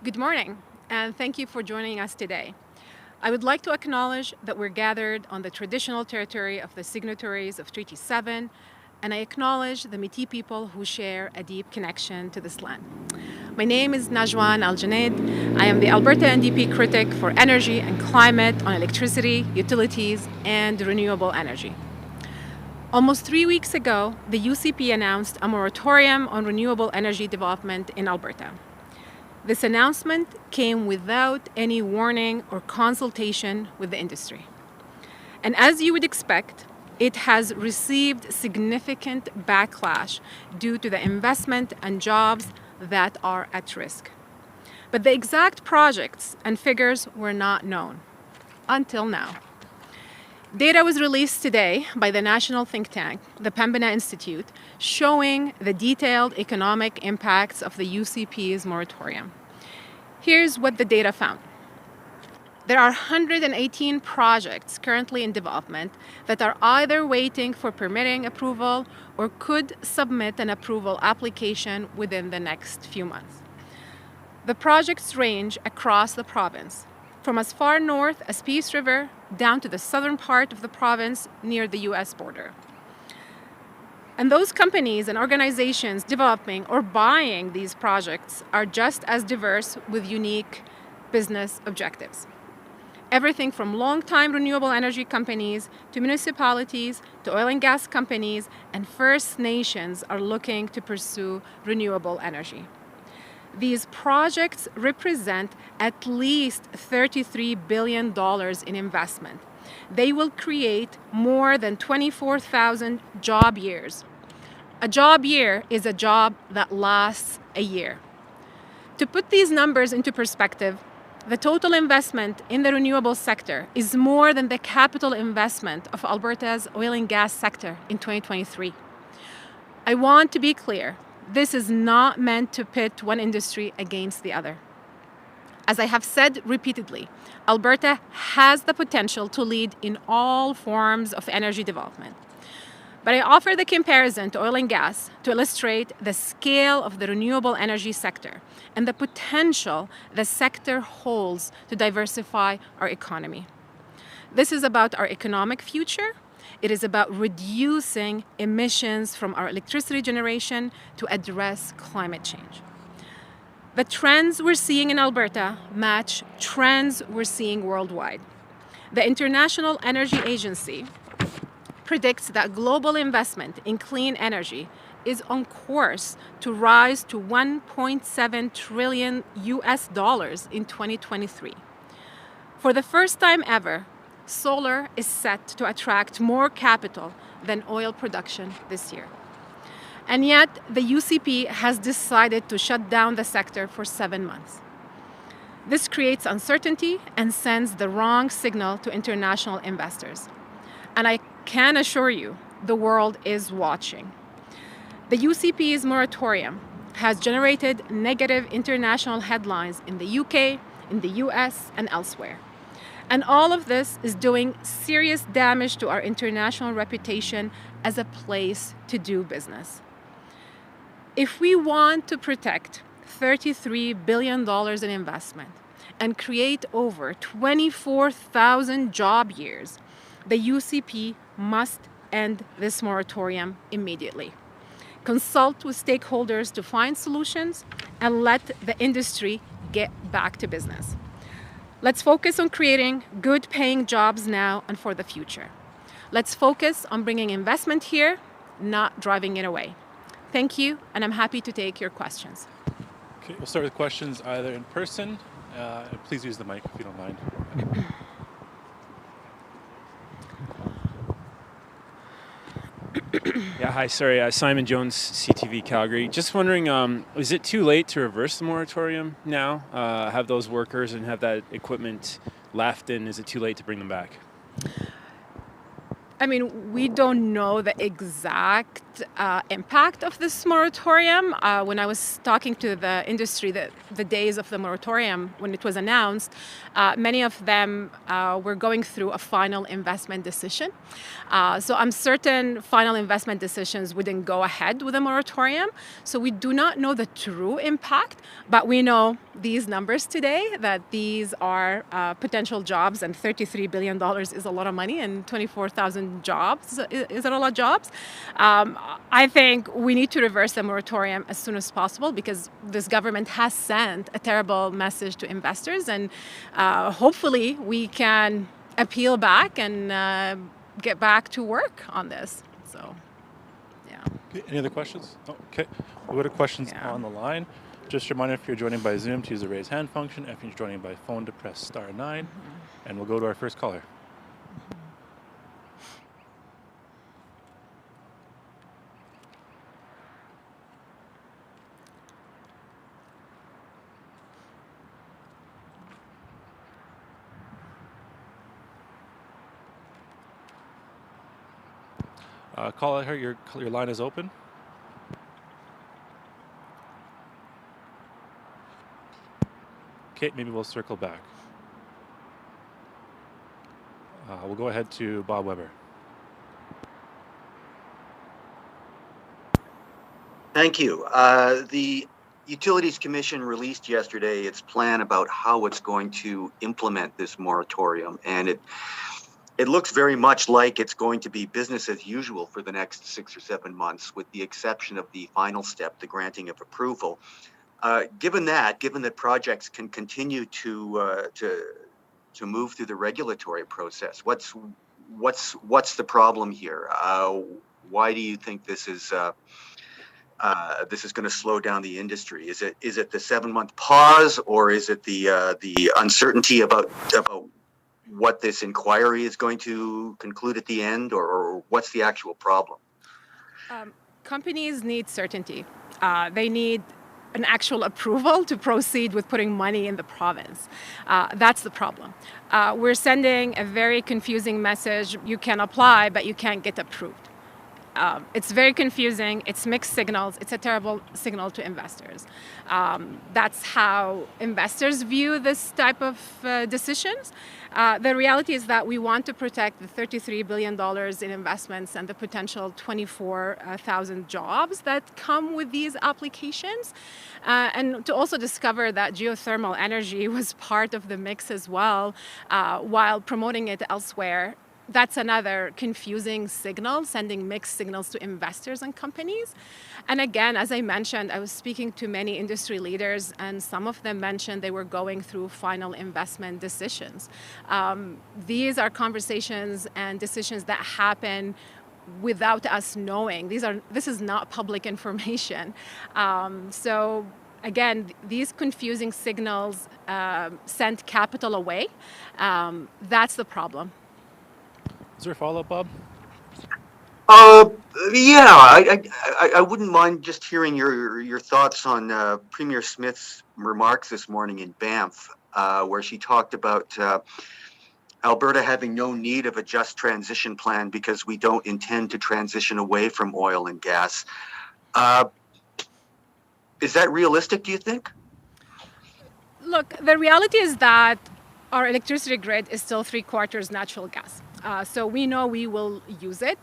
Good morning, and thank you for joining us today. I would like to acknowledge that we're gathered on the traditional territory of the signatories of Treaty 7, and I acknowledge the Métis people who share a deep connection to this land. My name is Nagwan Al-Guneid. I am the Alberta NDP Critic for Energy and Climate on Electricity, Utilities, and Renewable Energy. Almost 3 weeks ago, the UCP announced a moratorium on renewable energy development in Alberta. This announcement came without any warning or consultation with the industry. And as you would expect, it has received significant backlash due to the investment and jobs that are at risk. But the exact projects and figures were not known until now. Data was released today by the national think tank, the Pembina Institute, showing the detailed economic impacts of the UCP's moratorium. Here's what the data found. There are 118 projects currently in development that are either waiting for permitting approval or could submit an approval application within the next few months. The projects range across the province, from as far north as Peace River down to the southern part of the province near the US border. And those companies and organizations developing or buying these projects are just as diverse with unique business objectives. Everything from long-time renewable energy companies to municipalities to oil and gas companies and First Nations are looking to pursue renewable energy. These projects represent at least $33 billion in investment. They will create more than 24,000 job years. A job year is a job that lasts a year. To put these numbers into perspective, the total investment in the renewable sector is more than the capital investment of Alberta's oil and gas sector in 2023. I want to be clear. This is not meant to pit one industry against the other. As I have said repeatedly, Alberta has the potential to lead in all forms of energy development. But I offer the comparison to oil and gas to illustrate the scale of the renewable energy sector and the potential the sector holds to diversify our economy. This is about our economic future. It is about reducing emissions from our electricity generation to address climate change. The trends we're seeing in Alberta match trends we're seeing worldwide. The International Energy Agency predicts that global investment in clean energy is on course to rise to $1.7 trillion in 2023. For the first time ever, solar is set to attract more capital than oil production this year. And yet, the UCP has decided to shut down the sector for 7 months. This creates uncertainty and sends the wrong signal to international investors. And I can assure you, the world is watching. The UCP's moratorium has generated negative international headlines in the UK, in the US, and elsewhere. And all of this is doing serious damage to our international reputation as a place to do business. If we want to protect $33 billion in investment and create over 24,000 job years, the UCP must end this moratorium immediately. Consult with stakeholders to find solutions and let the industry get back to business. Let's focus on creating good-paying jobs now and for the future. Let's focus on bringing investment here, not driving it away. Thank you, and I'm happy to take your questions. Okay, we'll start with questions either in person. Please use the mic if you don't mind. Yeah, hi, sorry, Simon Jones, CTV Calgary. Just wondering, is it too late to reverse the moratorium now? Have those workers and have that equipment left, and is it too late to bring them back? I mean, we don't know the exact impact of this moratorium. When I was talking to the industry the days of the moratorium when it was announced, many of them were going through a final investment decision. So I'm certain final investment decisions wouldn't go ahead with a moratorium. So we do not know the true impact, but we know these numbers today, that these are potential jobs, and $33 billion is a lot of money, and 24,000 jobs is a lot of jobs. I think we need to reverse the moratorium as soon as possible, because this government has sent a terrible message to investors, and hopefully we can appeal back and get back to work on this. So, yeah. Okay, any other questions? Oh, okay, we'll go to questions on the line. Just a reminder, if you're joining by Zoom, to use the raise hand function. If you're joining by phone, to press *9. And we'll go to our first caller. Caller, your line is open. Okay, maybe we'll circle back. We'll go ahead to Bob Weber. Thank you. The Utilities Commission released yesterday its plan about how it's going to implement this moratorium, and it looks very much like it's going to be business as usual for the next 6 or 7 months, with the exception of the final step, the granting of approval. Given that projects can continue to move through the regulatory process, what's the problem here? Why do you think this is going to slow down the industry? Is it the 7-month pause, or is it the uncertainty about what this inquiry is going to conclude at the end, or what's the actual problem? Companies need certainty. They need an actual approval to proceed with putting money in the province. That's the problem. We're sending a very confusing message. You can apply, but you can't get approved. It's very confusing. It's mixed signals. It's a terrible signal to investors. That's how investors view this type of decisions. The reality is that we want to protect the $33 billion in investments and the potential 24,000 jobs that come with these applications. And to also discover that geothermal energy was part of the mix as well, while promoting it elsewhere. That's another confusing signal, sending mixed signals to investors and companies. And again, as I mentioned, I was speaking to many industry leaders, and some of them mentioned they were going through final investment decisions. These are conversations and decisions that happen without us knowing. This is not public information. So again, these confusing signals send capital away. That's the problem. Is there a follow-up, Bob? Yeah, I wouldn't mind just hearing your thoughts on Premier Smith's remarks this morning in Banff, where she talked about Alberta having no need of a just transition plan because we don't intend to transition away from oil and gas. Is that realistic, do you think? Look, the reality is that our electricity grid is still 3/4 natural gas. So we know we will use it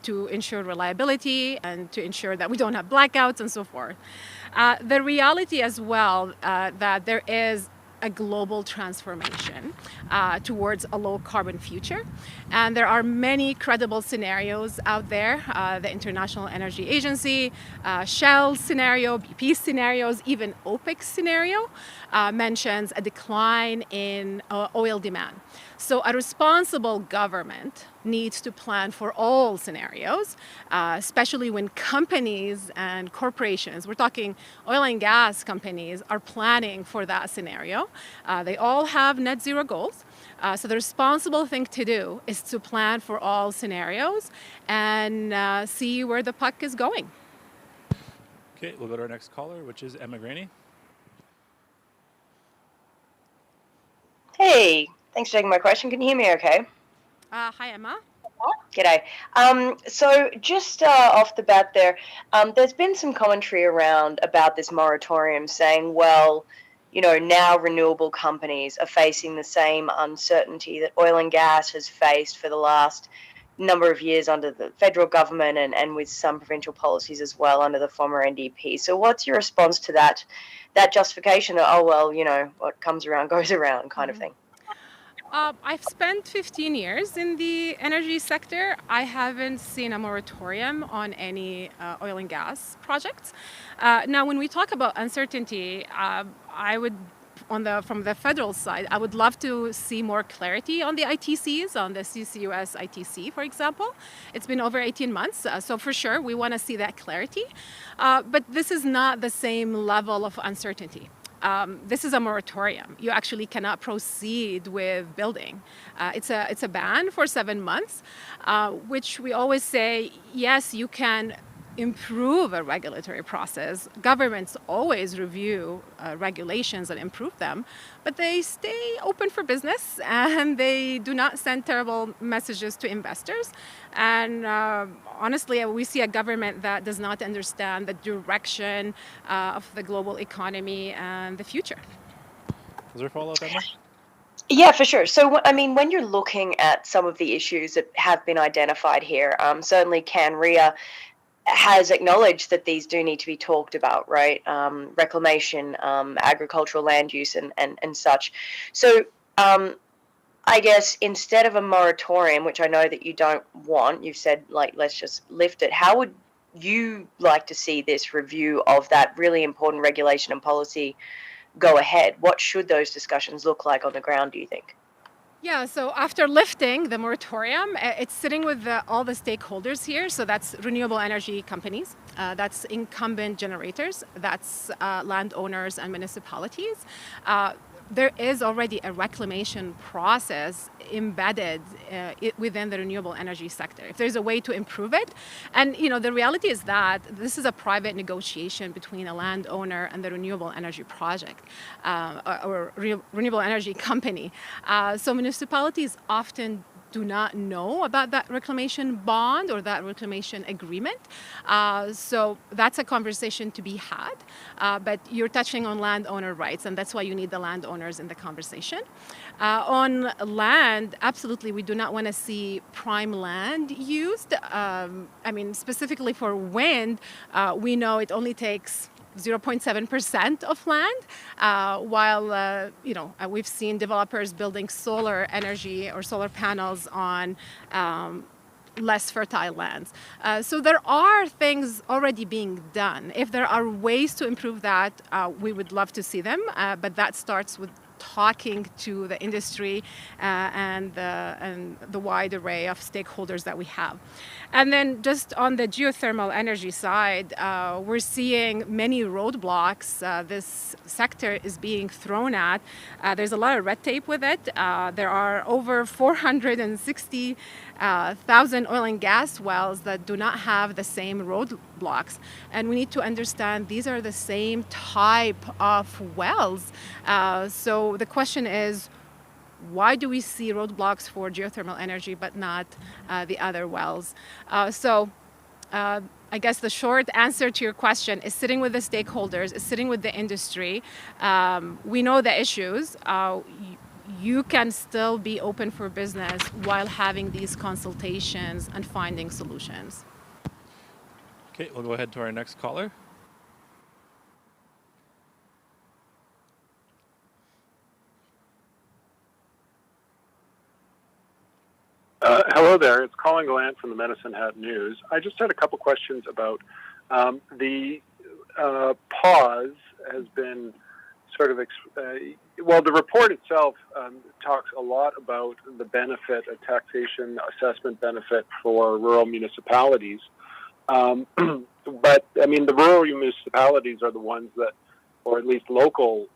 to ensure reliability and to ensure that we don't have blackouts and so forth. The reality as well that there is a global transformation towards a low carbon future. And there are many credible scenarios out there. The International Energy Agency, Shell scenario, BP scenarios, even OPEC scenario mentions a decline in oil demand. So a responsible government needs to plan for all scenarios, especially when companies and corporations, we're talking oil and gas companies, are planning for that scenario. They all have net zero goals. So the responsible thing to do is to plan for all scenarios and see where the puck is going. Okay, we'll go to our next caller, which is Emma Graney. Hey, thanks for taking my question. Can you hear me okay? Hi, Emma. G'day. So just off the bat there's been some commentary around about this moratorium saying, well, now renewable companies are facing the same uncertainty that oil and gas has faced for the last number of years under the federal government and with some provincial policies as well under the former NDP. So what's your response to that justification that, oh, well, what comes around goes around kind of thing? I've spent 15 years in the energy sector. I haven't seen a moratorium on any oil and gas projects. Now, when we talk about uncertainty, I would, from the federal side, I would love to see more clarity on the ITCs, on the CCUS ITC, for example. It's been over 18 months, so for sure we want to see that clarity. But this is not the same level of uncertainty. This is a moratorium. You actually cannot proceed with building. It's a ban for 7 months, which we always say, yes, you can improve a regulatory process. Governments always review regulations and improve them, but they stay open for business and they do not send terrible messages to investors. And honestly, we see a government that does not understand the direction of the global economy and the future. Is there a follow-up, Emma? Yeah, for sure. So, I mean, when you're looking at some of the issues that have been identified here, certainly CanREA has acknowledged that these do need to be talked about, right? Reclamation, agricultural land use and such. So I guess instead of a moratorium, which I know that you don't want, you've said, like, let's just lift it. How would you like to see this review of that really important regulation and policy go ahead? What should those discussions look like on the ground, do you think? Yeah, so after lifting the moratorium, it's sitting with all the stakeholders here. So that's renewable energy companies, that's incumbent generators, that's landowners and municipalities. There is already a reclamation process embedded within the renewable energy sector. If there's a way to improve it, and the reality is that this is a private negotiation between a landowner and the renewable energy project or renewable energy company. So municipalities often do not know about that reclamation bond or that reclamation agreement. So that's a conversation to be had, but you're touching on landowner rights, and that's why you need the landowners in the conversation. On land, absolutely, we do not want to see prime land used. I mean, specifically for wind, we know it only takes 0.7% of land, while we've seen developers building solar energy or solar panels on less fertile lands. So there are things already being done. If there are ways to improve that, we would love to see them, but that starts with talking to the industry and the wide array of stakeholders that we have. And then just on the geothermal energy side, we're seeing many roadblocks this sector is being thrown at. There's a lot of red tape with it. There are over 460,000 oil and gas wells that do not have the same roadblocks. And we need to understand these are the same type of wells. So the question is, why do we see roadblocks for geothermal energy but not the other wells? I guess the short answer to your question is sitting with the stakeholders, is sitting with the industry. We know the issues. You can still be open for business while having these consultations and finding solutions. Okay, we'll go ahead to our next caller. Hello there. It's Colin Gallant from the Medicine Hat News. I just had a couple questions about the pause has been sort of, the report itself talks a lot about the benefit, a taxation assessment benefit for rural municipalities. But, I mean, the rural municipalities are the ones that, or at least local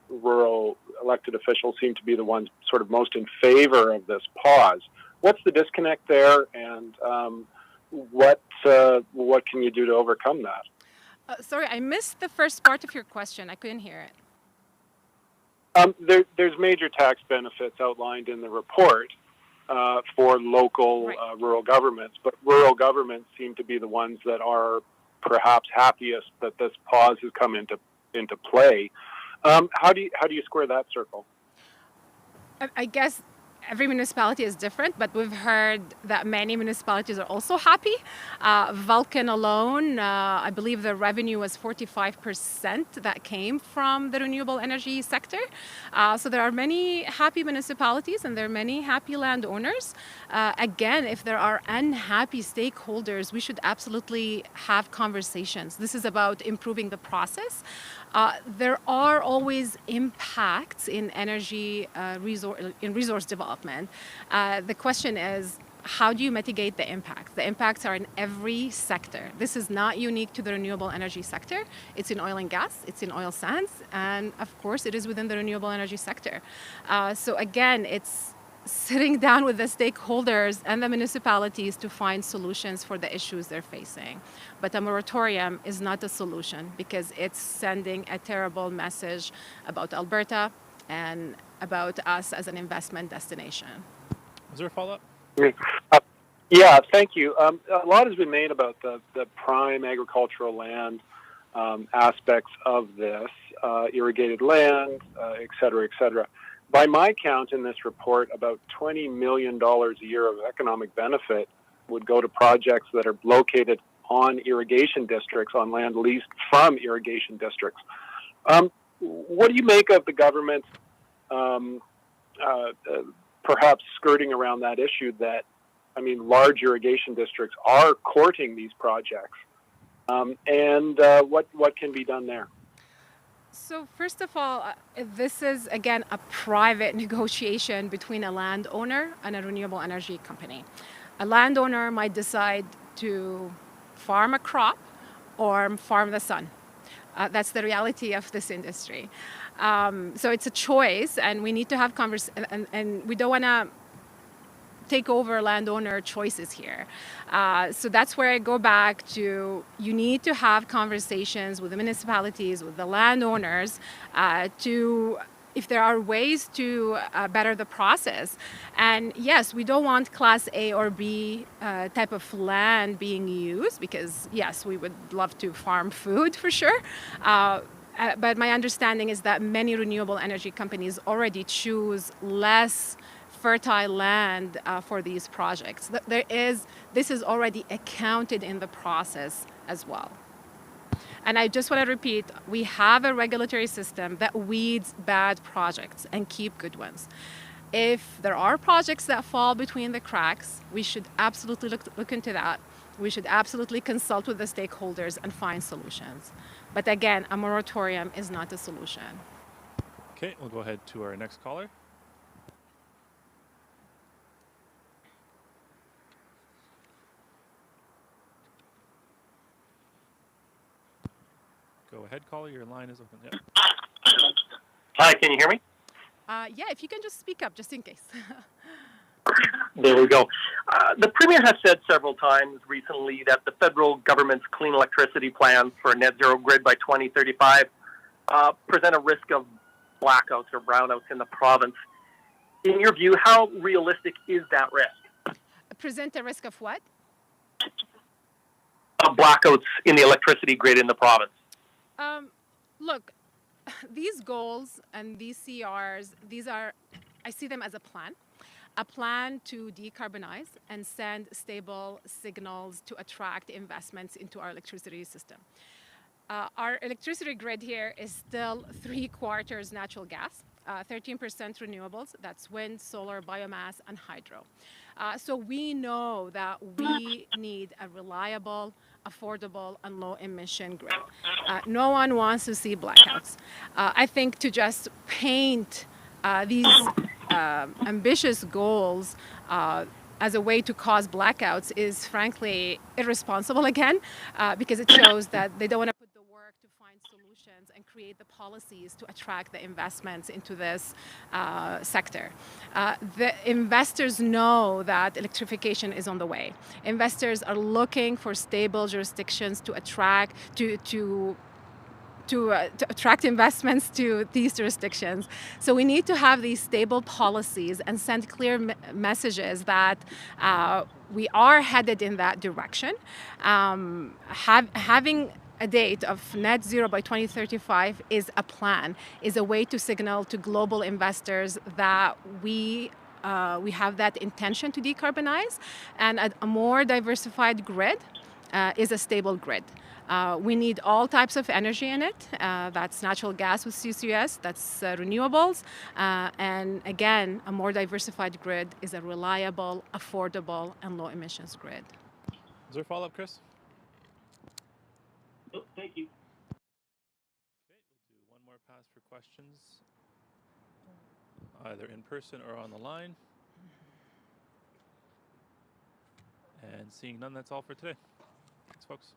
rural elected officials seem to be the ones sort of most in favor of this pause. What's the disconnect there, and what can you do to overcome that? Sorry, I missed the first part of your question. I couldn't hear it. There's major tax benefits outlined in the report, for local Right. rural governments, but rural governments seem to be the ones that are perhaps happiest that this pause has come into play. How do you square that circle? I guess every municipality is different, but we've heard that many municipalities are also happy. Vulcan alone, I believe the revenue was 45% that came from the renewable energy sector. So there are many happy municipalities and there are many happy landowners. Again, if there are unhappy stakeholders, we should absolutely have conversations. This is about improving the process. There are always impacts in energy resource development. The question is, how do you mitigate the impacts? The impacts are in every sector. This is not unique to the renewable energy sector. It's in oil and gas, it's in oil sands, and of course it is within the renewable energy sector. So again, it's sitting down with the stakeholders and the municipalities to find solutions for the issues they're facing. But a moratorium is not a solution because it's sending a terrible message about Alberta and about us as an investment destination. Is there a follow-up? Yeah, thank you. A lot has been made about the prime agricultural land aspects of this, irrigated land, et cetera, et cetera. By my count in this report, about $20 million a year of economic benefit would go to projects that are located on irrigation districts, on land leased from irrigation districts. What do you make of the government perhaps skirting around that issue that, I mean, large irrigation districts are courting these projects? And what can be done there? So first of all, this is, again, a private negotiation between a landowner and a renewable energy company. A landowner might decide to farm a crop or farm the sun. That's the reality of this industry. So it's a choice, and we need to have and we don't want to take over landowner choices here. So that's where I go back to, you need to have conversations with the municipalities, with the landowners, if there are ways to better the process. And yes, we don't want Class A or B type of land being used because, yes, we would love to farm food for sure. But my understanding is that many renewable energy companies already choose less fertile land for these projects. This is already accounted in the process as well. And I just want to repeat, we have a regulatory system that weeds bad projects and keep good ones. If there are projects that fall between the cracks, we should absolutely look into that. We should absolutely consult with the stakeholders and find solutions. But again, a moratorium is not a solution. Okay, we'll go ahead to our next caller. Go ahead, caller. Your line is open. Yep. Hi, can you hear me? Yeah, if you can just speak up, just in case. There we go. The Premier has said several times recently that the federal government's clean electricity plans for a net zero grid by 2035 present a risk of blackouts or brownouts in the province. In your view, how realistic is that risk? Present a risk of what? Of blackouts in the electricity grid in the province. Look, these goals and these CRs, I see them as a plan to decarbonize and send stable signals to attract investments into our electricity system. Our electricity grid here is still 3/4 natural gas, 13% renewables, that's wind, solar, biomass, and hydro. So we know that we need a reliable, affordable, and low-emission grid. No one wants to see blackouts. I think to just paint these ambitious goals as a way to cause blackouts is frankly irresponsible again, because it shows that they don't want to put the work to find solutions and create the policies to attract the investments into this sector. The investors know that electrification is on the way. Investors are looking for stable jurisdictions to attract, to to attract investments to these jurisdictions. So we need to have these stable policies and send clear messages that we are headed in that direction. Having a date of net zero by 2035 is a plan, is a way to signal to global investors that we have that intention to decarbonize, and a more diversified grid is a stable grid. We need all types of energy in it. That's natural gas with CCUS, that's renewables. And again, a more diversified grid is a reliable, affordable, and low emissions grid. Is there a follow-up, Chris? Nope, thank you. Okay, we'll do one more pass for questions, either in person or on the line. And seeing none, that's all for today. Thanks, folks.